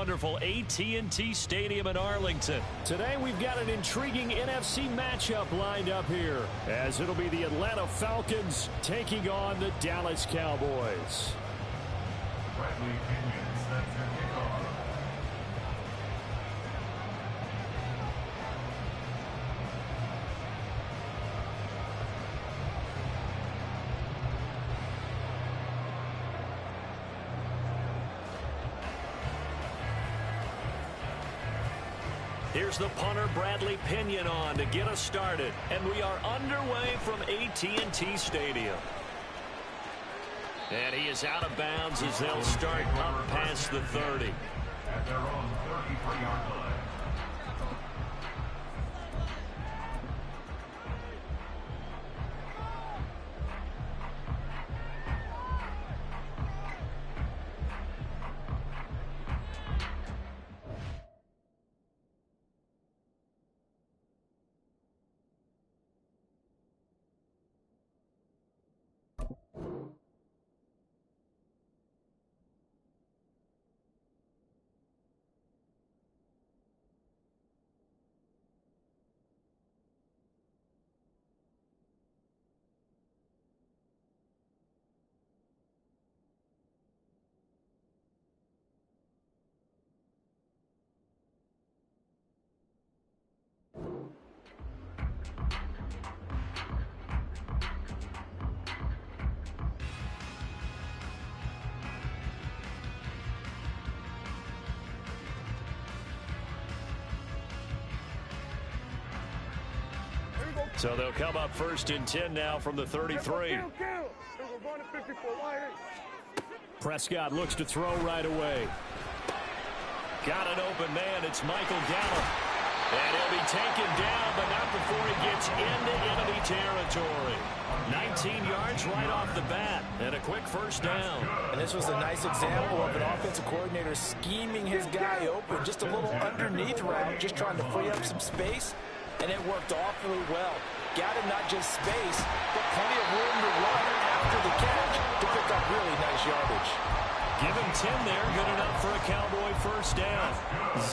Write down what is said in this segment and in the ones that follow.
wonderful AT&T Stadium in Arlington. Today we've got an intriguing NFC matchup lined up here, as it'll be the Atlanta Falcons taking on the Dallas Cowboys. Here's the punter, Bradley Pinion, on to get us started. And we are underway from AT&T Stadium. And he is out of bounds as they'll start up past the 30. At their own 33-yard line. So they'll come up first and 10 now from the 33. Prescott looks to throw right away. Got an open man. It's Michael Gallup. And he'll be taken down, but not before he gets into enemy territory. 19 yards right off the bat, and a quick first down. And this was a nice example of an offensive coordinator scheming his guy open. Just a little underneath route, just trying to free up some space, and it worked awfully well. Got him not just space, but plenty of room to run after the catch to pick up really nice yardage. Give him 10 there, good enough for a Cowboy first down.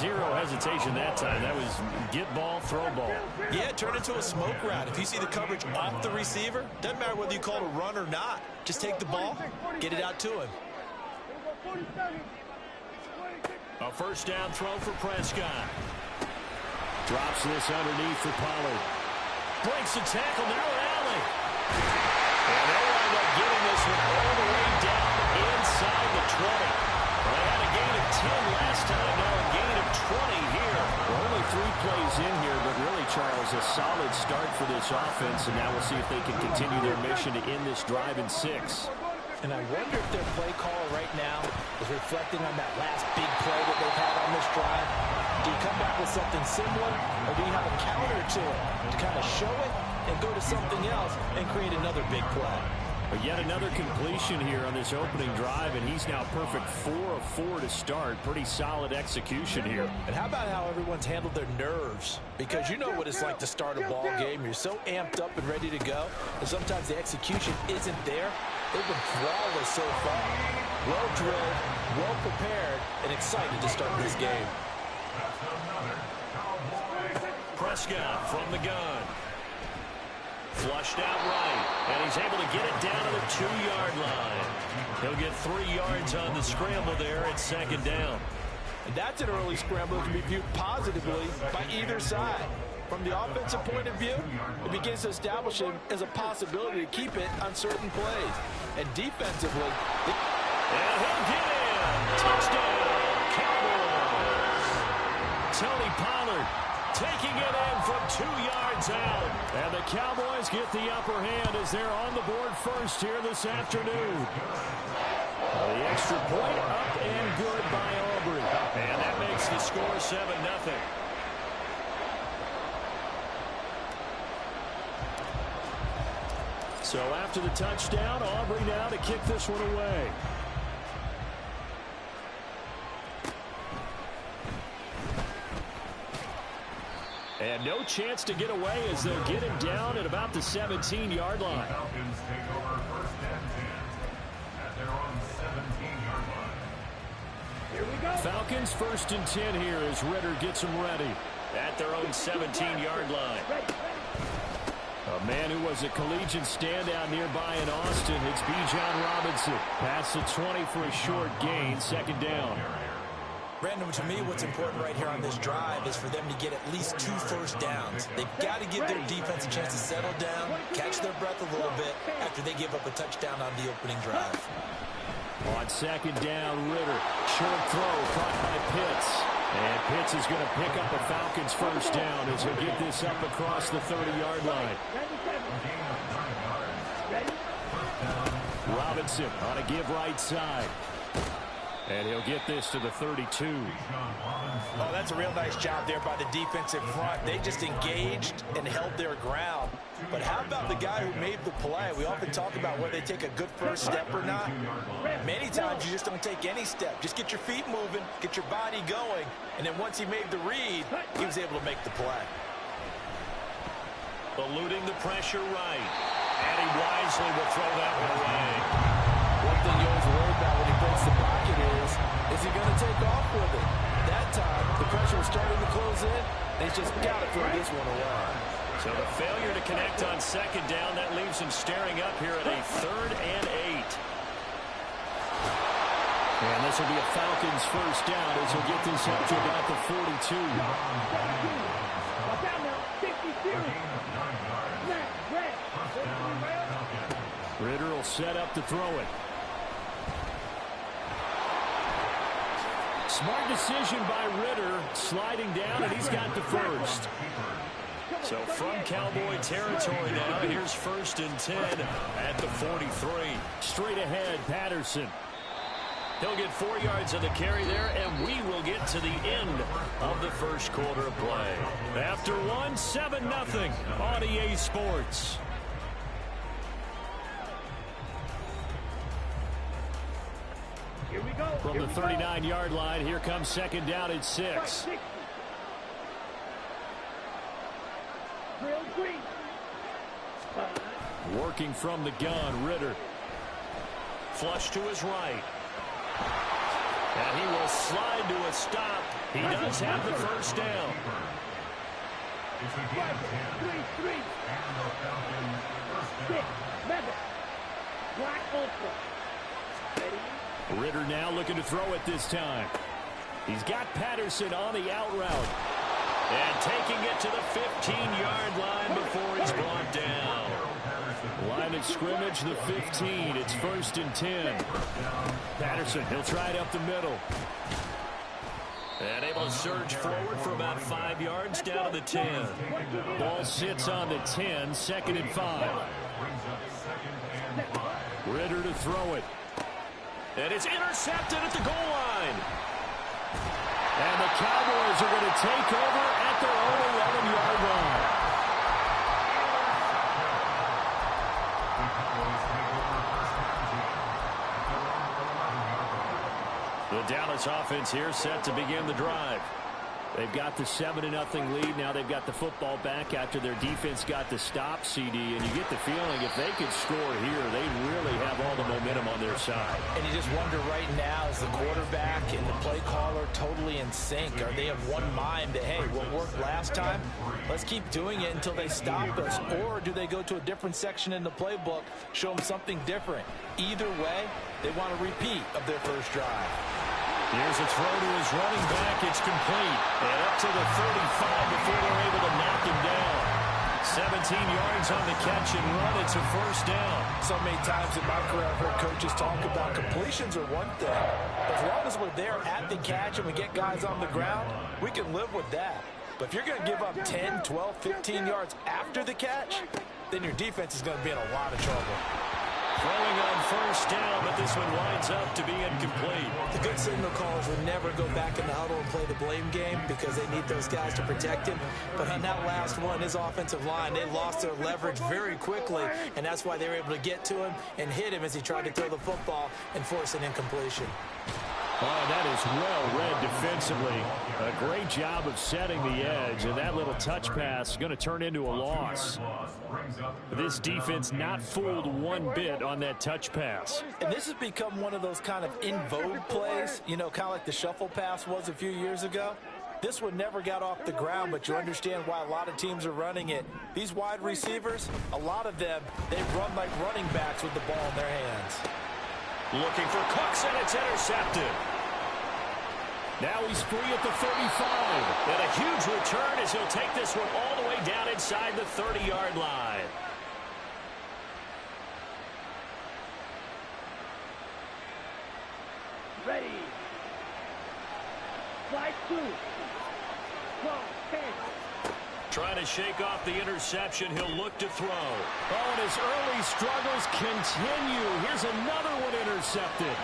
Zero hesitation that time. That was get ball, throw ball. Yeah, turn into a smoke route. If you see the coverage off the receiver, doesn't matter whether you call it a run or not. Just take the ball, get it out to him. A first down throw for Prescott. Drops this underneath for Pollard. Breaks the tackle, now an alley. And they'll wind up getting this one all the way down inside the 20. They had a gain of 10 last time, now a gain of 20 here. Well, only 3 plays in here, but really, Charles, a solid start for this offense, and now we'll see if they can continue their mission to end this drive in 6. And I wonder if their play caller right now is reflecting on that last big play that they've had on this drive. Do you come back with something similar, or do you have a counter to it to kind of show it and go to something else and create another big play? But yet another completion here on this opening drive, and he's now perfect 4 of 4 to start. Pretty solid execution here. And how about how everyone's handled their nerves? Because you know what it's like to start a ball game. You're so amped up and ready to go, and sometimes the execution isn't there. They've been flawless so far. Well drilled, well prepared, and excited to start this game. Prescott from the gun. Flushed out right, and he's able to get it down to the 2-yard line. He'll get 3 yards on the scramble there at second down. And that's an early scramble that can be viewed positively by either side. From the offensive point of view, it begins to establish him as a possibility to keep it on certain plays. And defensively, and he'll get in. Touchdown, Cowboys. Tony Pollard taking it in from 2 yards out. And the Cowboys get the upper hand as they're on the board first here this afternoon. The extra point up and good by Aubrey. And that makes the score 7-0. So after the touchdown, Aubrey now to kick this one away. And no chance to get away as they'll get him down at about the 17-yard line. Falcons take over first and 10 at their own 17-yard line. Here we go. Falcons 1st and 10 here as Ritter gets them ready. At their own 17-yard line. A man who was a collegiate standout nearby in Austin. It's Bijan Robinson. Past the 20 for a short gain. 2nd down. Brandon, to me, what's important right here on this drive is for them to get at least 2 first downs. They've got to give their defense a chance to settle down, catch their breath a little bit after they give up a touchdown on the opening drive. On 2nd down, Ritter. Short throw caught by Pitts. And Pitts is going to pick up a Falcons 1st down as he'll get this up across the 30-yard line. Robinson on a give right side. And he'll get this to the 32. Oh, that's a real nice job there by the defensive front. They just engaged and held their ground. But how about the guy who made the play? We often talk about whether they take a good first step or not. Many times you just don't take any step. Just get your feet moving, get your body going, and then once he made the read, he was able to make the play. Eluding the pressure right. And he wisely will throw that one away. One thing you always worry about when he breaks the pocket is he going to take off with it? That time, the pressure was starting to close in, and he's just got to throw this one away. So the failure to connect on 2nd down, that leaves him staring up here at a 3rd and 8. And this will be a Falcons 1st down as he'll get this up to about the 42. Ritter will set up to throw it. Smart decision by Ritter, sliding down, and he's got the 1st. So from Cowboy territory now, here's 1st and 10 at the 43. Straight ahead, Patterson. He'll get 4 yards of the carry there, and we will get to the end of the 1st quarter of play. After 1, 7-0 on EA Sports. From the 39-yard line, here comes 2nd down at 6. Working from the gun, Ritter. Flush to his right. And he will slide to a stop. He does have the 1st down. Ritter now looking to throw it this time. He's got Patterson on the out route. And taking it to the 15-yard line before he's brought down. Line of scrimmage, the 15. It's 1st and 10. Patterson, he'll try it up the middle. And able to surge forward for about 5 yards down to the 10. Ball sits on the 10, 2nd and 5. Ritter to throw it. And it's intercepted at the goal line. And the Cowboys are going to take over at their own 11-yard line. The Dallas offense here set to begin the drive. They've got the 7-0 lead. Now they've got the football back after their defense got the stop, CD. And you get the feeling if they could score here, they really have all the momentum on their side. And you just wonder right now, is the quarterback and the play caller totally in sync? Are they of one mind that, hey, what worked last time, let's keep doing it until they stop us? Or do they go to a different section in the playbook, show them something different? Either way, they want a repeat of their first drive. Here's a throw to his running back. It's complete. And up to the 35 before they're able to knock him down. 17 yards on the catch and run. It's a 1st down. So many times in my career I've heard coaches talk about completions are one thing. As long as we're there at the catch and we get guys on the ground, we can live with that. But if you're going to give up 10, 12, 15 yards after the catch, then your defense is going to be in a lot of trouble. Throwing on 1st down, but this one winds up to be incomplete. The good signal callers would never go back in the huddle and play the blame game because they need those guys to protect him. But on that last one, his offensive line, they lost their leverage very quickly, and that's why they were able to get to him and hit him as he tried to throw the football and force an incompletion. Oh, that is well read defensively. A great job of setting the edge, and that little touch pass is going to turn into a loss. This defense not fooled one bit on that touch pass. And this has become one of those kind of in vogue plays, you know, kind of like the shuffle pass was a few years ago. This one never got off the ground, but you understand why a lot of teams are running it. These wide receivers, a lot of them, they run like running backs with the ball in their hands. Looking for Cooks, and it's intercepted. Now he's free at the 35. And a huge return as he'll take this one all the way down inside the 30-yard line. Ready. Slide 2. Go. 10. Trying to shake off the interception. He'll look to throw. Oh, and his early struggles continue. Here's another one intercepted.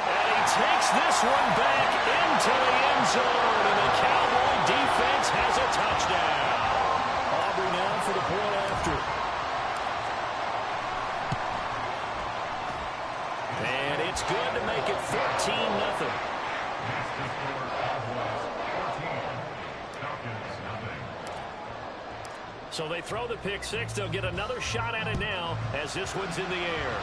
And he takes this one back into the end zone. And the Cowboy defense has a touchdown. Aubrey now for the point after. And it's good to make it 14-0. So they throw the pick six. They'll get another shot at it now as this one's in the air.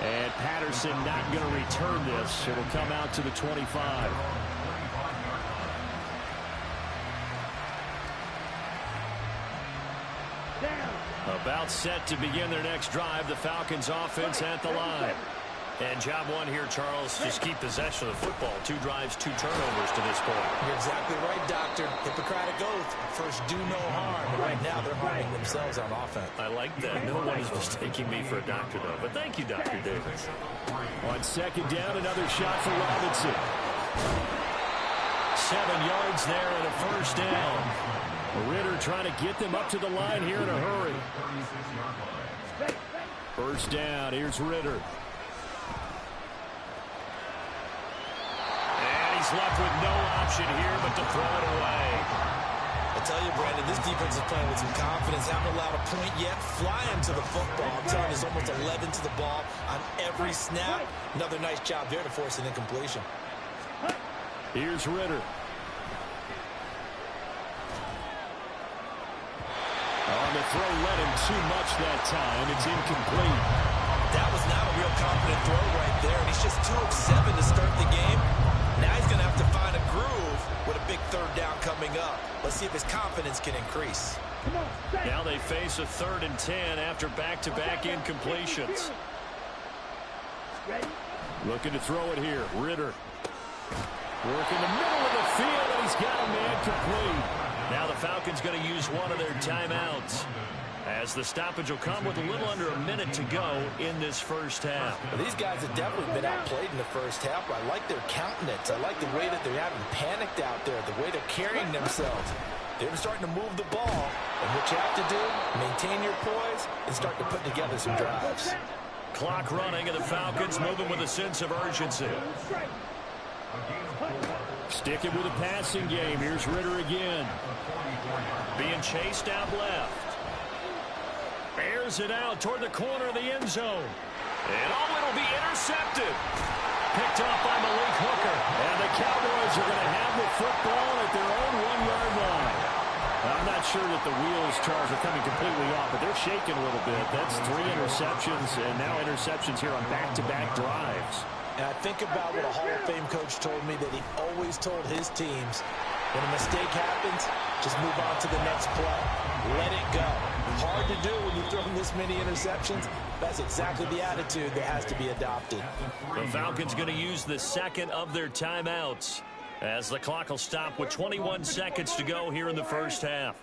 And Patterson not going to return this. It'll come out to the 25. About set to begin their next drive. The Falcons offense at the line. And job one here, Charles, just keep possession of the football. 2 drives, 2 turnovers to this point. You're exactly right, Doctor. Hippocratic oath. First, do no harm. And right now, they're harming themselves on offense. I like that. No one is mistaking me for a doctor, though. But thank you, Dr. Davis. On second down, another shot for Robinson. 7 yards there and a first down. Ritter trying to get them up to the line here in a hurry. First down, here's Ritter. And he's left with no option here but to throw it away. I tell you, Brandon, this defense is playing with some confidence. Haven't allowed a point yet. Flying to the football. I'm telling you, it's almost 11 to the ball on every snap. Another nice job there to force an incompletion. Here's Ritter. On the throw, led him too much that time. It's incomplete. That was not a real confident throw right there. And he's just 2 of 7 to start the game. Now he's going to have to find a groove with a big third down coming up. Let's see if his confidence can increase. Now they face a 3rd and 10 after back-to-back incompletions. Looking to throw it here. Ritter. Working the middle of the field, and he's got a man complete. Now the Falcons going to use one of their timeouts, as the stoppage will come with a little under a minute to go in this first half. Well, these guys have definitely been outplayed in the first half. I like their countenance. I like the way that they're having panicked out there, the way they're carrying themselves. They're starting to move the ball. And what you have to do, maintain your poise and start to put together some drives. Clock running, and the Falcons moving with a sense of urgency. Sticking with a passing game. Here's Ritter again. Being chased out left. Airs it out toward the corner of the end zone. And it'll be intercepted. Picked off by Malik Hooker. And the Cowboys are going to have the football at their own 1-yard line. I'm not sure that the wheels, Charles, are coming completely off, but they're shaking a little bit. That's 3 interceptions, and now interceptions here on back-to-back drives. And I think about what a Hall of Fame coach told me that he always told his teams, when a mistake happens, just move on to the next play. Let it go. Hard to do when you throw this many interceptions. That's exactly the attitude that has to be adopted. The Falcons going to use the 2nd of their timeouts, as the clock will stop with 21 seconds to go here in the first half.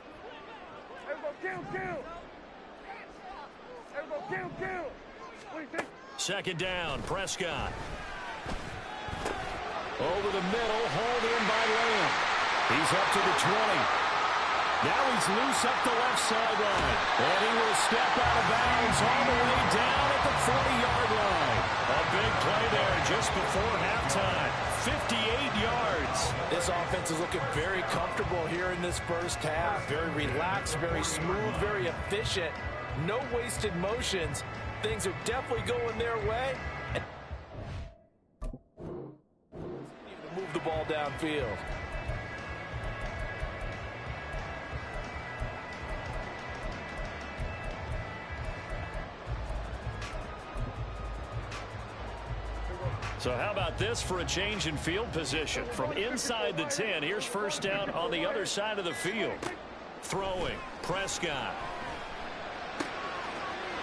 Second down, Prescott. Over the middle, hauled in by Lamb. He's up to the 20. Now he's loose up the left sideline. And he will step out of bounds all the way down at the 40-yard line. A big play there just before halftime. 58 yards. This offense is looking very comfortable here in this first half. Very relaxed, very smooth, very efficient. No wasted motions. Things are definitely going their way. And move the ball downfield. So how about this for a change in field position? From inside the 10, here's first down on the other side of the field. Throwing, Prescott.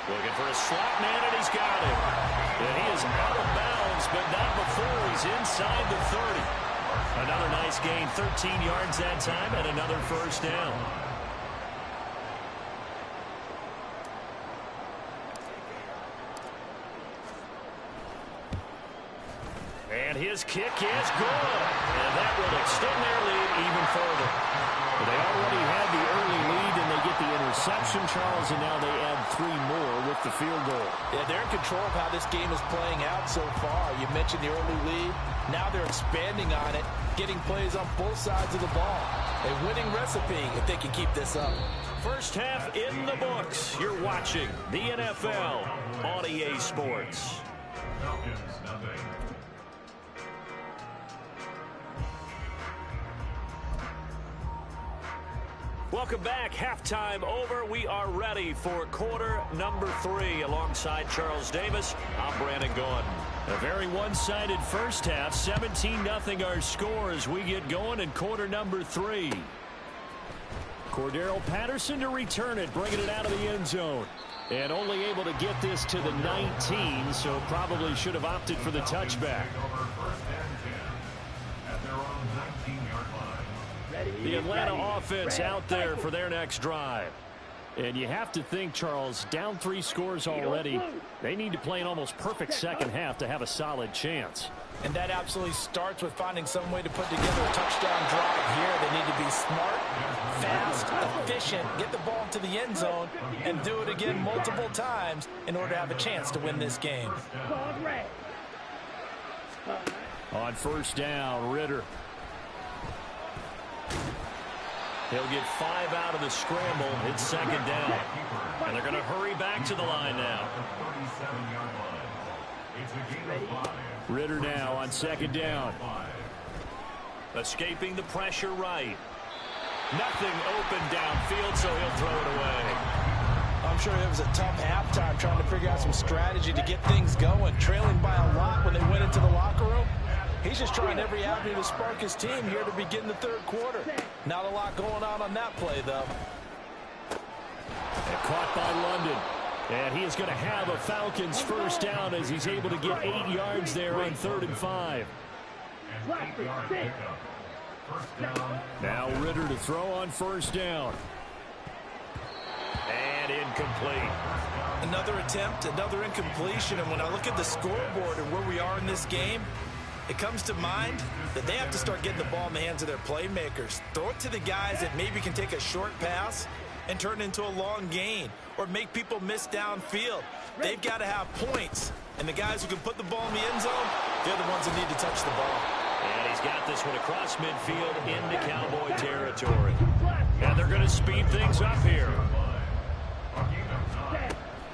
Looking for a slot man, and he's got it. And he is out of bounds, but not before he's inside the 30. Another nice gain, 13 yards that time, and another first down. And his kick is good. And that will extend their lead even further. But they already had the early lead, and they get the interception, Charles, and now they add 3 more with the field goal. Yeah, they're in control of how this game is playing out so far. You mentioned the early lead. Now they're expanding on it, getting plays on both sides of the ball. A winning recipe if they can keep this up. First half in the books. You're watching the NFL on EA Sports. Falcons, nothing. Welcome back. Halftime over. We are ready for quarter number 3. Alongside Charles Davis, I'm Brandon Gaudin. A very one-sided first half. 17-0 our score as we get going in quarter number 3. Darrell Patterson to return it, bringing it out of the end zone. And only able to get this to the 19, so probably should have opted for the touchback. The Atlanta offense out there for their next drive. And you have to think, Charles, down 3 scores already. They need to play an almost perfect second half to have a solid chance. And that absolutely starts with finding some way to put together a touchdown drive here. They need to be smart, fast, efficient, get the ball to the end zone, and do it again multiple times in order to have a chance to win this game. On first down, Ritter. He'll get 5 out of the scramble. It's second down. And they're going to hurry back to the line now. Ritter now on second down. Escaping the pressure right. Nothing open downfield, so he'll throw it away. I'm sure it was a tough halftime trying to figure out some strategy to get things going. Trailing by a lot when they went into the locker room. He's just trying every avenue to spark his team here to begin the third quarter. Not a lot going on that play, though. And caught by London. And he is going to have a Falcons first down as he's able to get 8 yards there on 3rd and 5. Now Ritter to throw on first down. And incomplete. Another attempt, another incompletion. And when I look at the scoreboard and where we are in this game, it comes to mind that they have to start getting the ball in the hands of their playmakers. Throw it to the guys that maybe can take a short pass and turn it into a long gain or make people miss downfield. They've got to have points. And the guys who can put the ball in the end zone, they're the ones that need to touch the ball. And he's got this one across midfield into Cowboy territory. And they're going to speed things up here.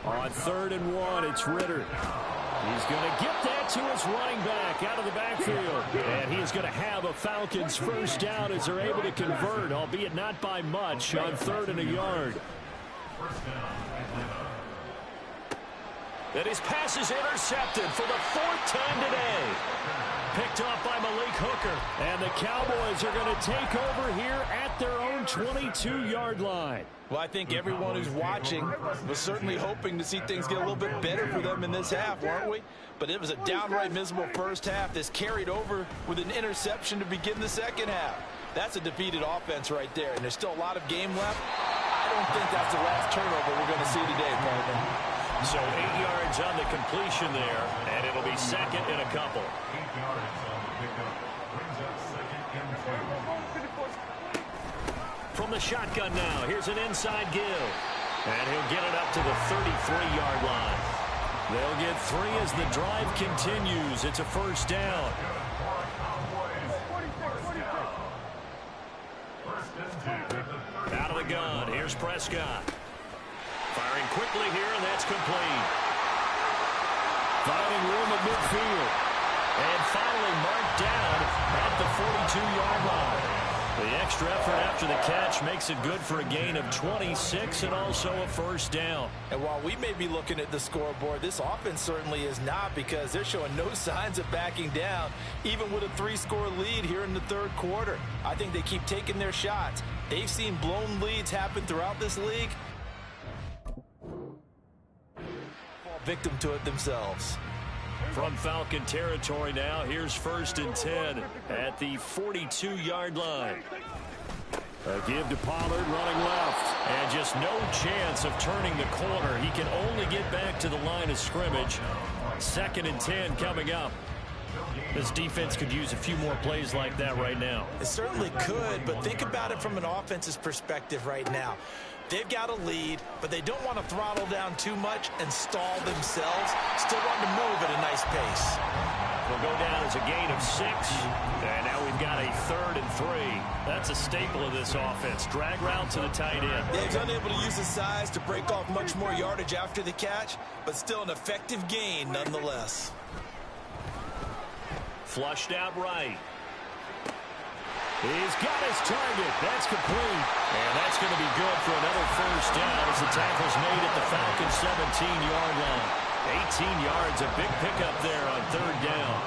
On 3rd and 1, it's Ritter. He's going to get that to his running back out of the backfield. And he is going to have a Falcons first down as they're able to convert, albeit not by much, on 3rd and a yard. And his pass is intercepted for the 4th time today. Picked off by Malik Hooker. And the Cowboys are going to take over here at their own 22-yard line. Well, I think everyone who's watching was certainly hoping to see things get a little bit better for them in this half, weren't we? But it was a downright miserable first half. This carried over with an interception to begin the second half. That's a defeated offense right there, and there's still a lot of game left. I don't think that's the last turnover we're going to see today, partner. So 8 yards on the completion there, and it'll be second and a couple. 8 yards on the pickup. Brings up second and 2. From the shotgun now, here's an inside give. And he'll get it up to the 33-yard line. They'll get 3 as the drive continues. It's a first down. Out of the gun, here's Prescott. Firing quickly here, and that's complete. Finding room at midfield. And finally marked down at the 42-yard line. The extra effort after the catch makes it good for a gain of 26 and also a first down. And while we may be looking at the scoreboard, this offense certainly is not, because they're showing no signs of backing down, even with a 3-score lead here in the third quarter. I think they keep taking their shots. They've seen blown leads happen throughout this league. Fall victim to it themselves. From Falcon territory now, here's 1st and 10 at the 42-yard line. A give to Pollard, running left. And just no chance of turning the corner. He can only get back to the line of scrimmage. 2nd and 10 coming up. This defense could use a few more plays like that right now. It certainly could, but think about it from an offense's perspective right now. They've got a lead, but they don't want to throttle down too much and stall themselves. Still want to move at a nice pace. Will go down as a gain of 6. And now we've got a 3rd and 3. That's a staple of this offense. Drag route to the tight end. Yeah, he's unable to use his size to break off much more yardage after the catch, but still an effective gain nonetheless. Flushed out right. He's got his target. That's complete. And that's going to be good for another first down as the tackle's made at the Falcons' 17-yard line. 18 yards, a big pickup there on 3rd down.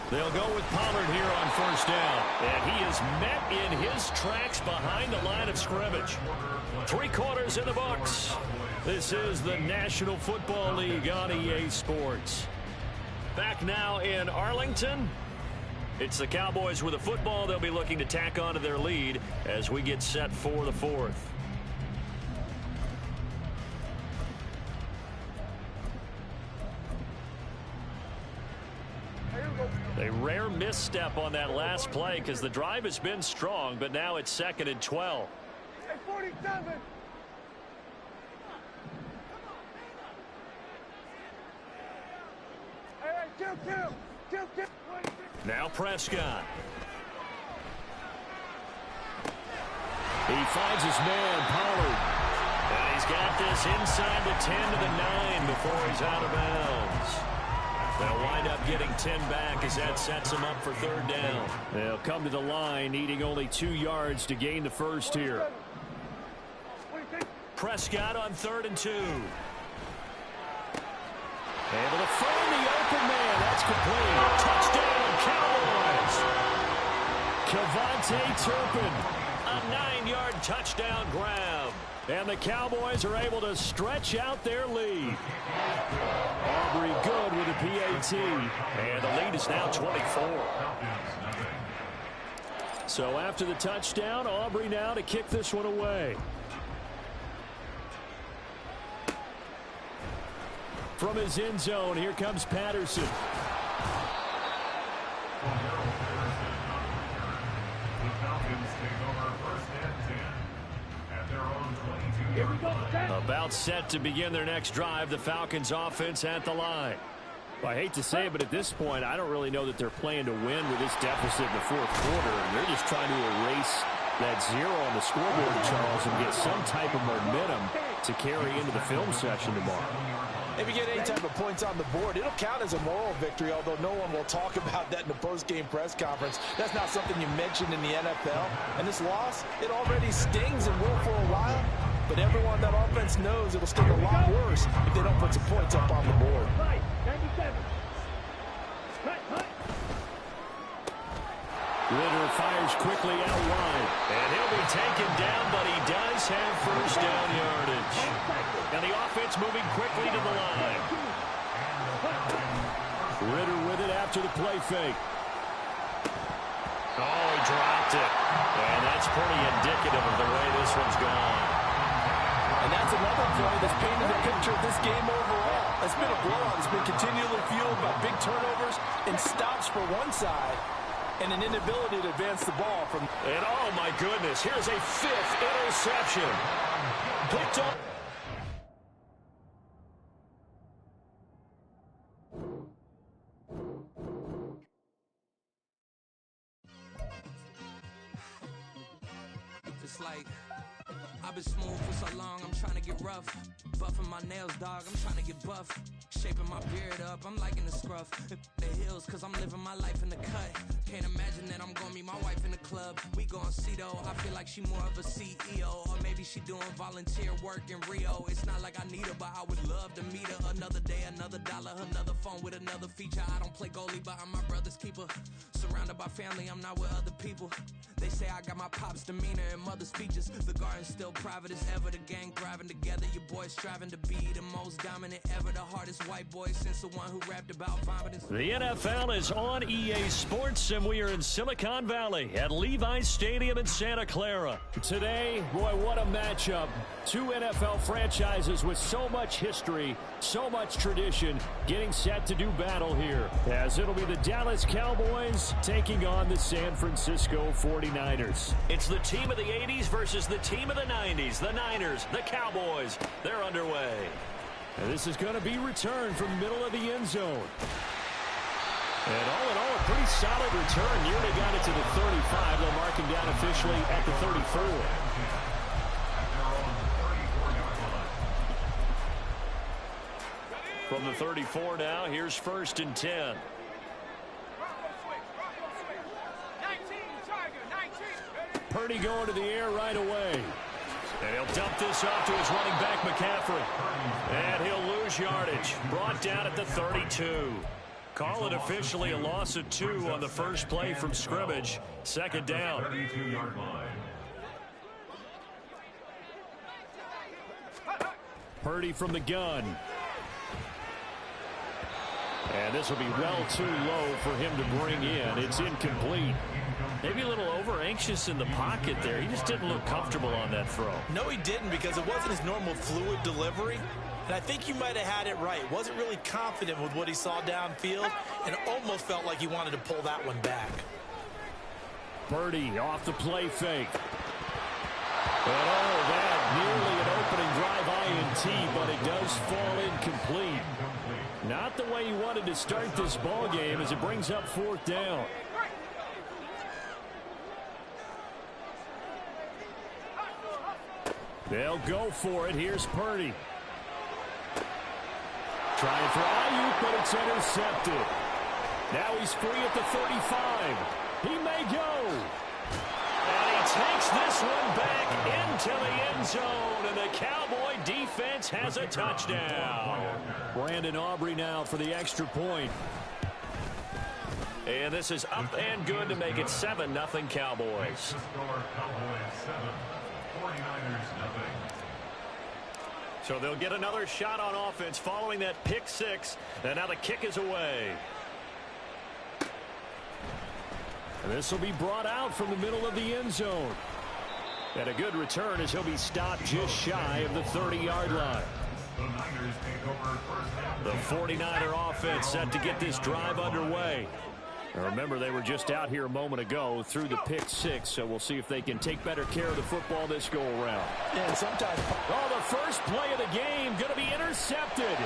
They'll go with Pollard here on 1st down. And he is met in his tracks behind the line of scrimmage. 3 quarters in the books. This is the National Football League on EA Sports. Back now in Arlington. It's the Cowboys with a football. They'll be looking to tack onto their lead as we get set for the 4th. A rare misstep on that last play because the drive has been strong, but now it's 2nd and 12. Hey, 47. Now Prescott. He finds his man, Pollard. And he's got this inside the 10 to the 9 before he's out of bounds. They'll wind up getting 10 back as that sets him up for 3rd down. They'll come to the line, needing only 2 yards to gain the first here. Prescott on 3rd and 2. Able to find the open man. That's complete. Touchdown, Cowboys. Kevontae Turpin. A 9-yard touchdown grab. And the Cowboys are able to stretch out their lead. Aubrey good with a PAT. And the lead is now 24. So after the touchdown, Aubrey now to kick this one away. From his end zone, here comes Patterson. About set to begin their next drive, the Falcons offense at the line. Well, I hate to say it, but at this point, I don't really know that they're playing to win with this deficit in the 4th quarter. They're just trying to erase that 0 on the scoreboard, Charles, and get some type of momentum to carry into the film session tomorrow. If you get any type of points on the board, it'll count as a moral victory, although no one will talk about that in the post-game press conference. That's not something you mentioned in the NFL. And this loss, it already stings and will for a while. But everyone that offense knows it'll sting a lot worse if they don't put some points up on the board. 97. Ritter fires quickly out wide. And he'll be taken down, but he does have first down yardage. And the offense moving quickly to the line. Ritter with it after the play fake. Oh, he dropped it. And that's pretty indicative of the way this one's gone. And that's another play that's painted the picture of this game overall. It's been a blowout. It's been continually fueled by big turnovers and stops for one side and an inability to advance the ball from. And oh my goodness, here's a 5th interception. Picked up. I've been smooth for so long, I'm trying to get rough. Buffing my nails, dog, I'm trying to get buff. Shaping my beard up, I'm liking the scruff. The hills, cause I'm living my life in the cut. Can't imagine that I'm gonna meet my wife in the club. We gon' see though, I feel like she more of a CEO. Or maybe she doing volunteer work in Rio. It's not like I need her, but I would love to meet her. Another day, another dollar, another phone with another feature. I don't play goalie, but I'm my brother's keeper. Surrounded by family, I'm not with other people. They say I got my pop's demeanor and mother's features. The garden's still private as ever. The gang thriving together. Your boys striving to be the most dominant ever. The hardest white boy since the one who rapped about vomiting. The NFL is on EA Sports, and we are in Silicon Valley at Levi's Stadium in Santa Clara. Today, boy, what a matchup. Two NFL franchises with so much history, so much tradition, getting set to do battle here. As it'll be the Dallas Cowboys taking on the San Francisco 49ers. It's the team of the 80s versus the team of the 90s. The Niners, the Cowboys, they're underway. And this is going to be returned from the middle of the end zone. And all in all, a pretty solid return. Nearly got it to the 35. They'll mark him down officially at the 34. From the 34 now, here's 1st and 10. Purdy going to the air right away. And he'll dump this off to his running back, McCaffrey. And he'll lose yardage. Brought down at the 32. Call it officially a loss of 2 on the first play from scrimmage. 2nd down. 32-yard line. Purdy from the gun. And this will be well too low for him to bring in. It's incomplete. Maybe a little over-anxious in the pocket there. He just didn't look comfortable on that throw. No, he didn't, because it wasn't his normal fluid delivery. And I think you might have had it right. Wasn't really confident with what he saw downfield and almost felt like he wanted to pull that one back. Purdy off the play fake. And oh, that nearly an opening drive INT, but it does fall incomplete. Not the way he wanted to start this ball game as it brings up 4th down. They'll go for it. Here's Purdy. Trying for Ayuk, but it's intercepted. Now he's free at the 35. He may go. And he takes this one back into the end zone, and the Cowboy defense has a touchdown. Brandon Aubrey now for the extra point. And this is up and good to make it 7-0 Cowboys. The score, Cowboys 7, 49ers 0. So they'll get another shot on offense following that pick 6. And now the kick is away. And this will be brought out from the middle of the end zone. And a good return as he'll be stopped just shy of the 30-yard line. The Niners take over first down. The 49er offense set to get this drive underway. Now remember, they were just out here a moment ago through the pick 6, so we'll see if they can take better care of the football this go-around. Yeah, and sometimes... Oh, the first play of the game going to be intercepted.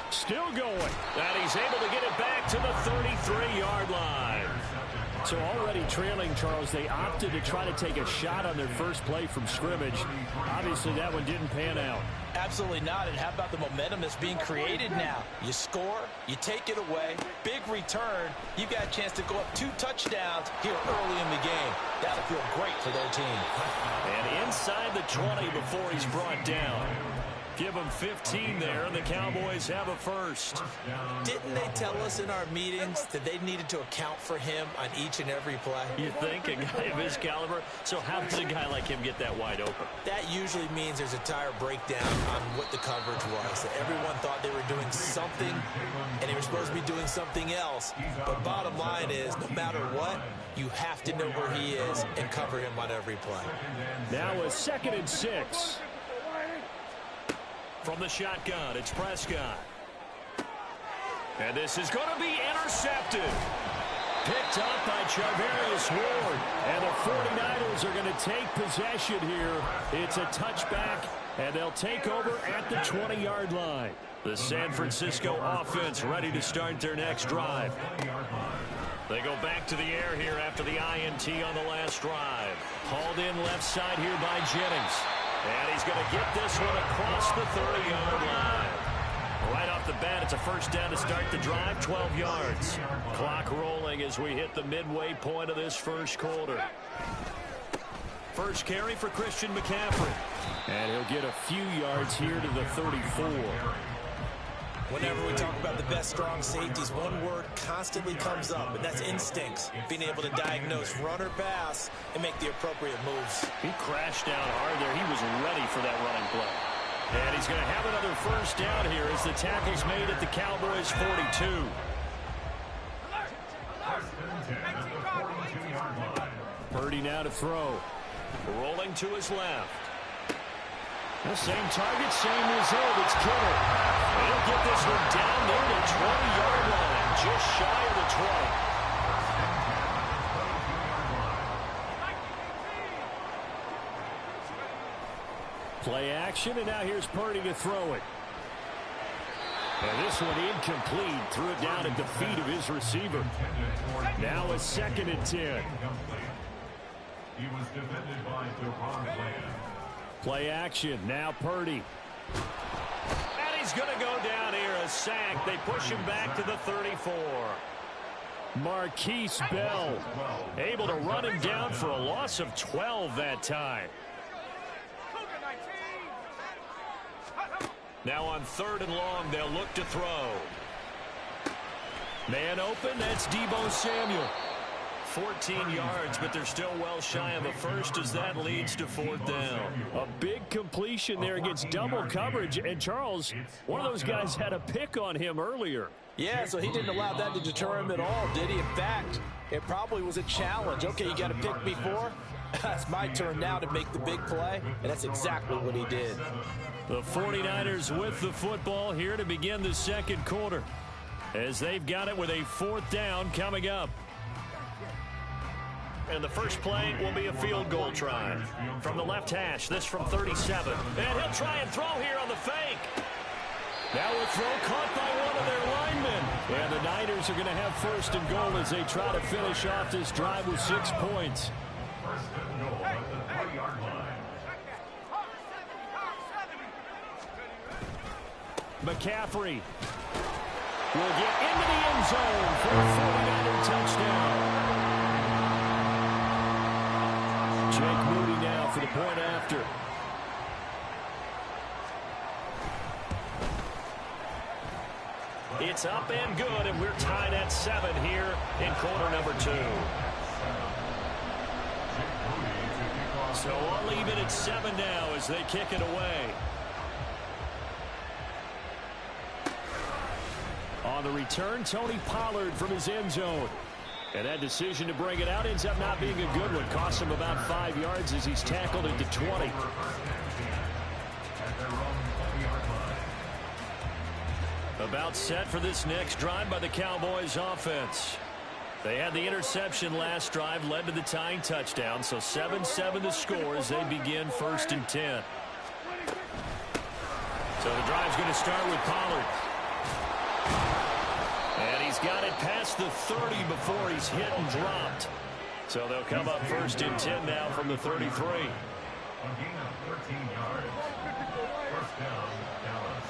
Still going. And he's able to get it back to the 33-yard line. So already trailing, Charles, they opted to try to take a shot on their first play from scrimmage. Obviously, that one didn't pan out. Absolutely not. And how about the momentum that's being created now? You score, you take it away, big return. You got a chance to go up 2 touchdowns here early in the game. That'll feel great for their team. And inside the 20 before he's brought down. Give him 15 there, and the Cowboys have a first. Didn't they tell us in our meetings that they needed to account for him on each and every play? You think, a guy of his caliber? So how does a guy like him get that wide open? That usually means there's a tire breakdown on what the coverage was. That everyone thought they were doing something, and they were supposed to be doing something else. But bottom line is, no matter what, you have to know where he is and cover him on every play. Now a 2nd and 6. From the shotgun, it's Prescott. And this is going to be intercepted. Picked up by Charvarius Ward. And the 49ers are going to take possession here. It's a touchback, and they'll take over at the 20-yard line. The San Francisco offense ready to start their next drive. They go back to the air here after the INT on the last drive. Hauled in left side here by Jennings. And he's going to get this one across the 30-yard line. Right off the bat, it's a first down to start the drive, 12 yards. Clock rolling as we hit the midway point of this first quarter. First carry for Christian McCaffrey. And he'll get a few yards here to the 34. Whenever we talk about the best strong safeties, one word constantly comes up, and that's instincts. Being able to diagnose run or pass and make the appropriate moves. He crashed down hard there. He was ready for that running play. And he's going to have another first down here as the tackle's made at the Cowboys' 42. Purdy now to throw. Rolling to his left. The same target, same result. It's Kittle. He'll get this one down near the 20-yard line, just shy of the 20. Play action, and now here's Purdy to throw it. And this one incomplete. Threw it down at the feet of his receiver. Now a 2nd and 10. He was defended by Darrell. Play action. Now Purdy. And he's going to go down here, a sack. They push him back to the 34. Marquise Bell able to run him down for a loss of 12 that time. Now on 3rd and long, they'll look to throw. Man open, that's Deebo Samuel. 14 yards, but they're still well shy of a first as that leads to 4th down. A big completion there against double coverage. And Charles, one of those guys had a pick on him earlier. Yeah, so he didn't allow that to deter him at all, did he? In fact, it probably was a challenge. Okay, you got to pick me 4. That's my turn now to make the big play, and that's exactly what he did. The 49ers with the football here to begin the second quarter, as they've got it with a 4th down coming up. And the first play will be a field goal try. From the left hash, this from 37. And he'll try and throw here on the fake. Now a throw caught by one of their linemen. And the Niners are going to have 1st and goal as they try to finish off this drive with 6 points. First and goal at the 3-yard line. McCaffrey will get into the end zone for a 49er touchdown. Jake Moody now for the point after. It's up and good, and we're tied at 7 here in quarter number 2. So I'll leave it at 7 now as they kick it away. On the return, Tony Pollard from his end zone. And that decision to bring it out ends up not being a good one. Costs him about 5 yards as he's tackled into 20. About set for this next drive by the Cowboys offense. They had the interception last drive, led to the tying touchdown. So 7-7 the score as they begin 1st and 10. So the drive's going to start with Pollard. And he's got it past the 30 before he's hit and dropped. So they'll come up 1st and 10 now from the 33. A gain of 13 yards. First down, Dallas.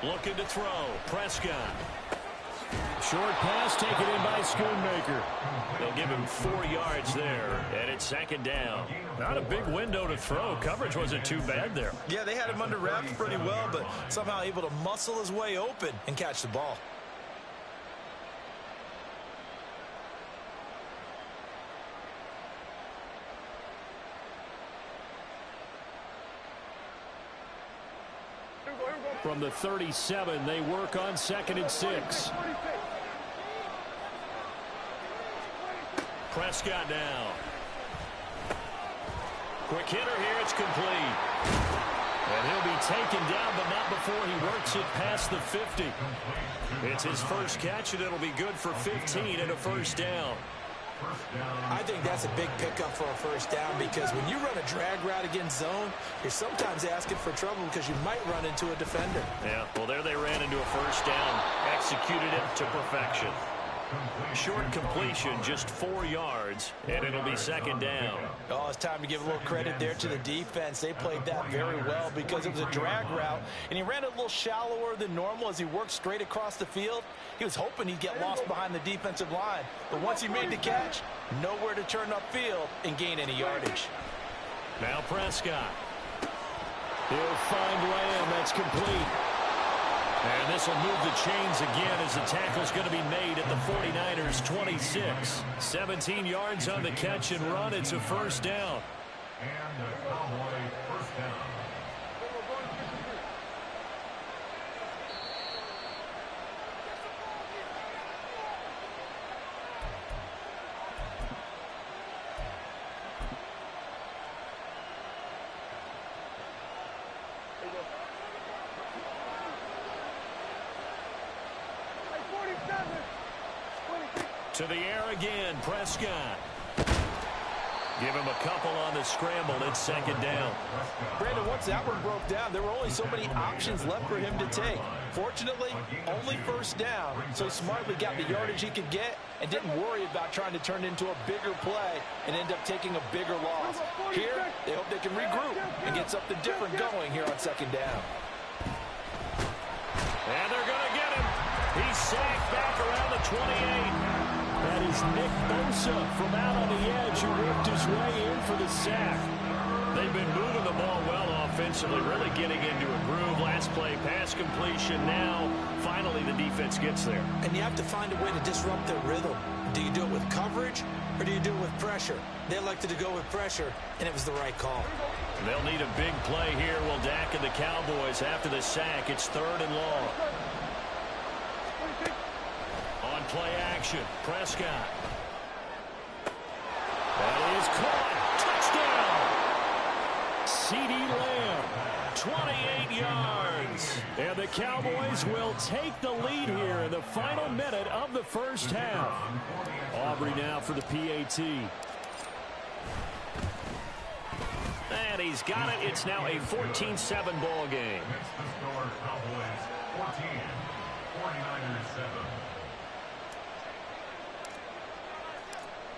Looking to throw. Prescott. Short pass taken in by Schoonmaker. They'll give him 4 yards there, and it's 2nd down. Not a big window to throw. Coverage wasn't too bad there. Yeah, they had him under wraps pretty well, but somehow able to muscle his way open and catch the ball. From the 37, they work on 2nd and 6. Prescott now. Quick hitter here. It's complete. And he'll be taken down, but not before he works it past the 50. It's his first catch, and it'll be good for 15 and a 1st down. I think that's a big pickup for a first down because when you run a drag route against zone, you're sometimes asking for trouble because you might run into a defender. Yeah, well, there they ran into a first down. Executed it to perfection. Short completion, just 4 yards, and it'll be second down. Oh, it's time to give a little credit there to the defense. They played that very well because it was a drag route, and he ran it a little shallower than normal as he worked straight across the field. He was hoping he'd get lost behind the defensive line, but once he made the catch, nowhere to turn upfield and gain any yardage. Now Prescott. He'll find Lamb. That's complete. And this will move the chains again as the tackle's going to be made at the 49ers 26. 17 yards on the catch and run. It's a first down. And the Cowboy first down. To the air again, Prescott. Give him a couple on the scramble. It's second down. Brandon, once that one broke down, there were only so many options left for him to take. Fortunately, only first down, so he smartly got the yardage he could get and didn't worry about trying to turn into a bigger play and end up taking a bigger loss. Here, they hope they can regroup and get something different going here on second down. And they're going to get him. He's sacked back around the 28. That is Nick Bosa from out on the edge who worked his way in for the sack. They've been moving the ball well offensively, really getting into a groove. Last play, pass completion. Now, finally, the defense gets there. And you have to find a way to disrupt their rhythm. Do you do it with coverage or do you do it with pressure? They elected to go with pressure, and it was the right call. They'll need a big play here. Will Dak and the Cowboys after the sack. It's 3rd and long. On play action, Prescott. That is caught. Touchdown. CeeDee Lamb, 28 yards. And the Cowboys will take the lead here in the final minute of the first half. Aubrey now for the PAT. And he's got it. It's now a 14-7 ball game. Makes the score Cowboys 14, 49ers 7.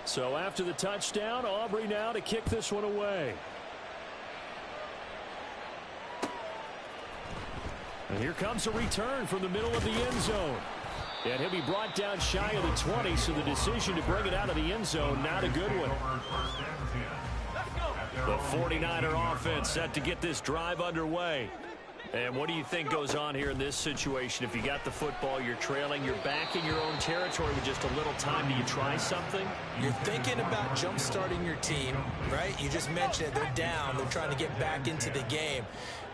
So after the touchdown, Aubrey now to kick this one away. And here comes a return from the middle of the end zone. And he'll be brought down shy of the 20, so the decision to bring it out of the end zone, not a good one. The 49er offense set to get this drive underway. And what do you think goes on here in this situation? If you got the football, you're trailing, you're back in your own territory with just a little time. Do you try something? You're thinking about jump-starting your team, right? You just mentioned it. They're down. They're trying to get back into the game.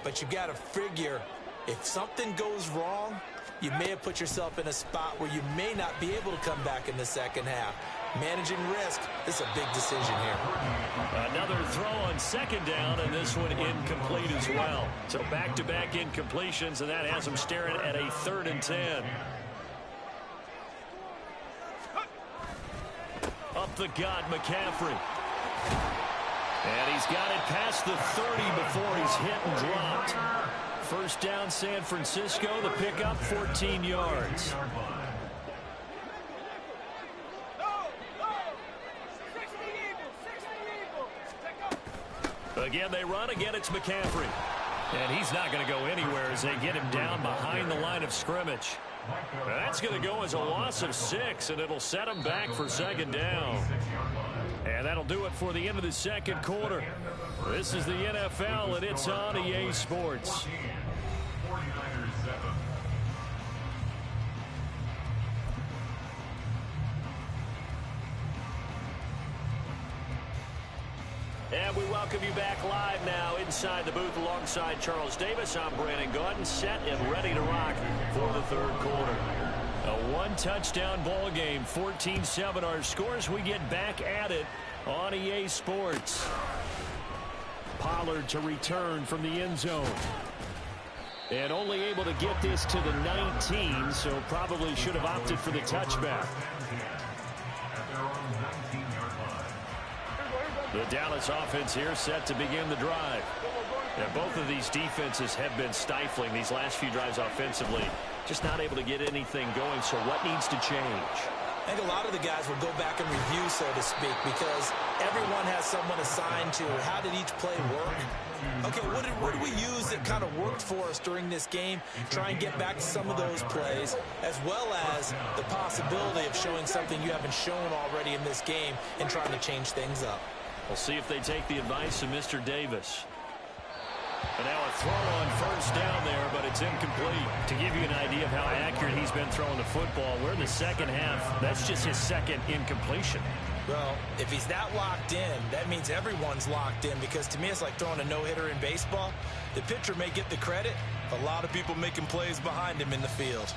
But you've got to figure if something goes wrong, you may have put yourself in a spot where you may not be able to come back in the second half. Managing risk, this is a big decision here. Another throw on second down, and this one incomplete as well. So back-to-back incompletions, and that has them staring at a 3rd and 10. Up the gut, McCaffrey. And he's got it past the 30 before he's hit and dropped. First down, San Francisco. The pickup, 14 yards. Again, they run. Again, it's McCaffrey. And he's not going to go anywhere as they get him down behind the line of scrimmage. That's going to go as a loss of 6, and it'll set him back for second down. And that'll do it for the end of the second quarter. This is the NFL, and it's on EA Sports. And we welcome you back live now inside the booth alongside Charles Davis. I'm Brandon Gaudin, set and ready to rock for the third quarter. A one-touchdown ball game, 14-7 our scores. We get back at it on EA Sports. Pollard to return from the end zone. And only able to get this to the 19, so probably should have opted for the touchback. At their own 19. The Dallas offense here set to begin the drive. Yeah, both of these defenses have been stifling these last few drives offensively. Just not able to get anything going, so what needs to change? I think a lot of the guys will go back and review, so to speak, because everyone has someone assigned to how did each play work. Okay, what did we use that kind of worked for us during this game? Try and get back to some of those plays, as well as the possibility of showing something you haven't shown already in this game and trying to change things up. We'll see if they take the advice of Mr. Davis. And now a throw on first down there, but it's incomplete. To give you an idea of how accurate he's been throwing the football, we're in the second half. That's just his second incompletion. Well, if he's that locked in, that means everyone's locked in, because to me it's like throwing a no-hitter in baseball. The pitcher may get the credit, a lot of people making plays behind him in the field.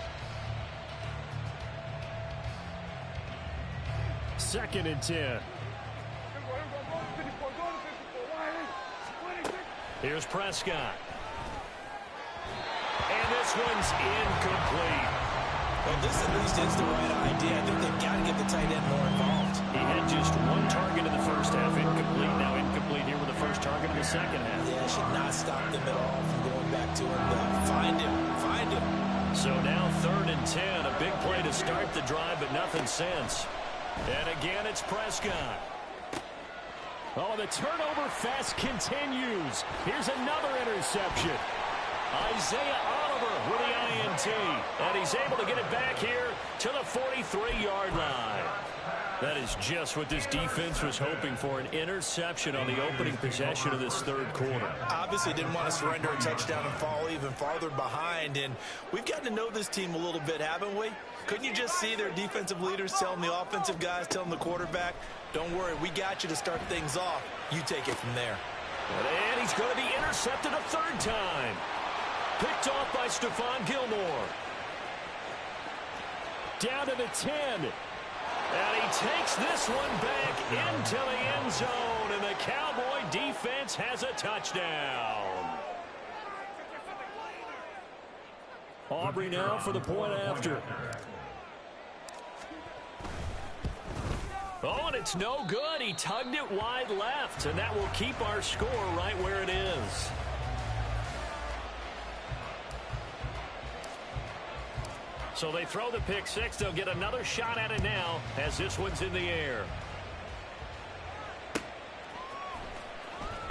Second and 10. Here's Prescott. And this one's incomplete. Well, this at least is the right idea. I think they've got to get the tight end more involved. He had just one target in the first half, incomplete. Now incomplete here with the first target in the second half. Yeah, should not stop them at all from going back to him. Find him. Find him. So now 3rd and 10. A big play to start the drive, but nothing since. And again, it's Prescott. Oh, the turnover fest continues. Here's another interception. Isaiah Oliver with the INT. And he's able to get it back here to the 43-yard line. That is just what this defense was hoping for, an interception on the opening possession of this third quarter. Obviously didn't want to surrender a touchdown and fall even farther behind. And we've gotten to know this team a little bit, haven't we? Couldn't you just see their defensive leaders telling the offensive guys, telling the quarterback, don't worry, we got you to start things off. You take it from there. And he's going to be intercepted a third time. Picked off by Stephon Gilmore. Down to the 10. And he takes this one back into the end zone. And the Cowboy defense has a touchdown. Aubrey now for the point after. Oh, and it's no good. He tugged it wide left, and that will keep our score right where it is. So they throw the pick six. They'll get another shot at it now as this one's in the air.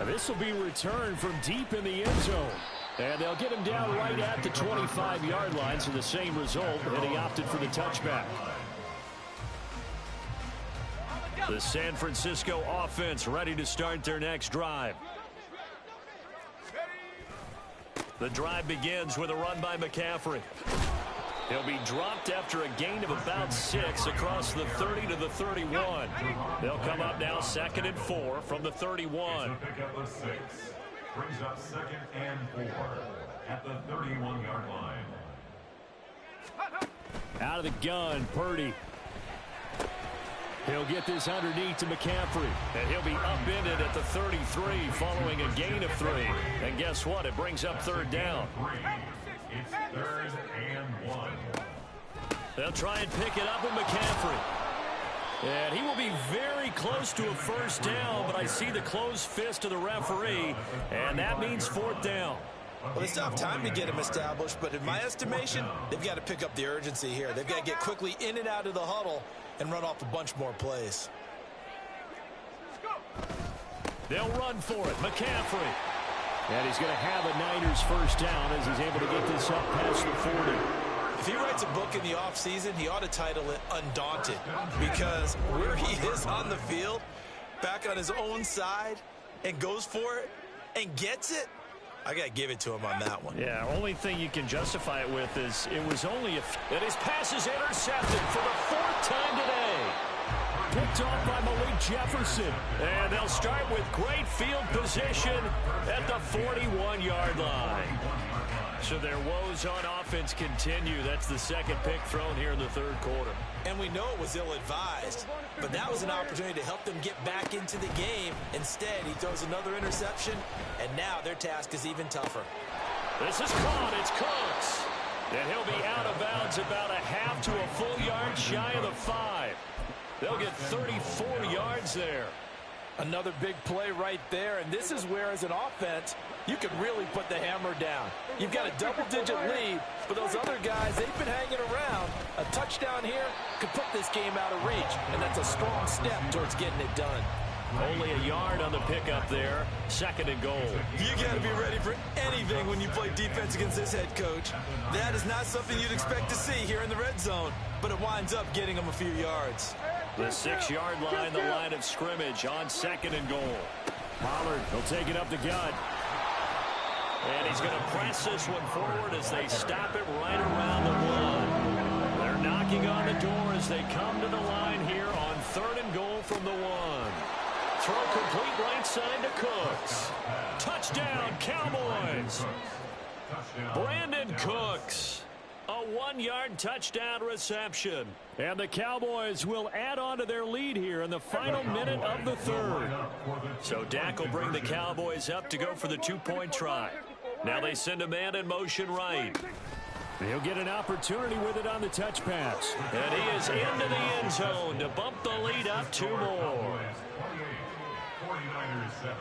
And this will be returned from deep in the end zone. And they'll get him down right at the 25-yard line, so the same result, and he opted for the touchback. The San Francisco offense ready to start their next drive. The drive begins with a run by McCaffrey. He'll be dropped after a gain of about 6 across the 30 to the 31. They'll come up now 2nd and 4 from the 31. Pick up a 6. Brings up 2nd and 4 at the 31-yard line. Out of the gun, Purdy. He'll get this underneath to McCaffrey. And he'll be upended at the 33 following a gain of 3. And guess what? It brings up 3rd down. It's 3rd and 1. They'll try and pick it up with McCaffrey. And he will be very close to a first down, but I see the closed fist of the referee, and that means 4th down. Well, they still have time to get him established, but in my estimation, they've got to pick up the urgency here. They've got to get quickly in and out of the huddle and run off a bunch more plays. They'll run for it. McCaffrey. And he's going to have a Niners first down as he's able to get this up past the 40. If he writes a book in the offseason, he ought to title it Undaunted, because where he is on the field, back on his own side, and goes for it and gets it, I got to give it to him on that one. Yeah, only thing you can justify it with is it was only and his pass is intercepted for the 4th time today. Picked off by Malik Jefferson. And they'll start with great field position at the 41-yard line. So their woes on offense continue. That's the 2nd pick thrown here in the 3rd quarter. And we know it was ill-advised, but that was an opportunity to help them get back into the game. Instead, he throws another interception, and now their task is even tougher. This is caught. It's close. And he'll be out of bounds about a half to a full yard shy of the 5. They'll get 34 yards there. Another big play right there, and this is where, as an offense, you can really put the hammer down. You've got a double-digit lead, but those other guys, they've been hanging around. A touchdown here could put this game out of reach, and that's a strong step towards getting it done. Only a yard on the pickup there. 2nd and goal. You got to be ready for anything when you play defense against this head coach. That is not something you'd expect to see here in the red zone, but it winds up getting him a few yards. The 6-yard line, the line of scrimmage on 2nd and goal. Pollard, he'll take it up the gut. And he's going to press this one forward as they stop it right around the 1. They're knocking on the door as they come to the line here on 3rd and goal from the 1. Throw complete right side to Cooks. Touchdown, Cowboys. Brandon Cooks. A 1-yard touchdown reception. And the Cowboys will add on to their lead here in the final minute of the 3rd. So Dak will bring the Cowboys up to go for the 2-point try. Now they send a man in motion right. He'll get an opportunity with it on the touch pass. And he is into the end zone to bump the lead up 2 more. 49ers 7.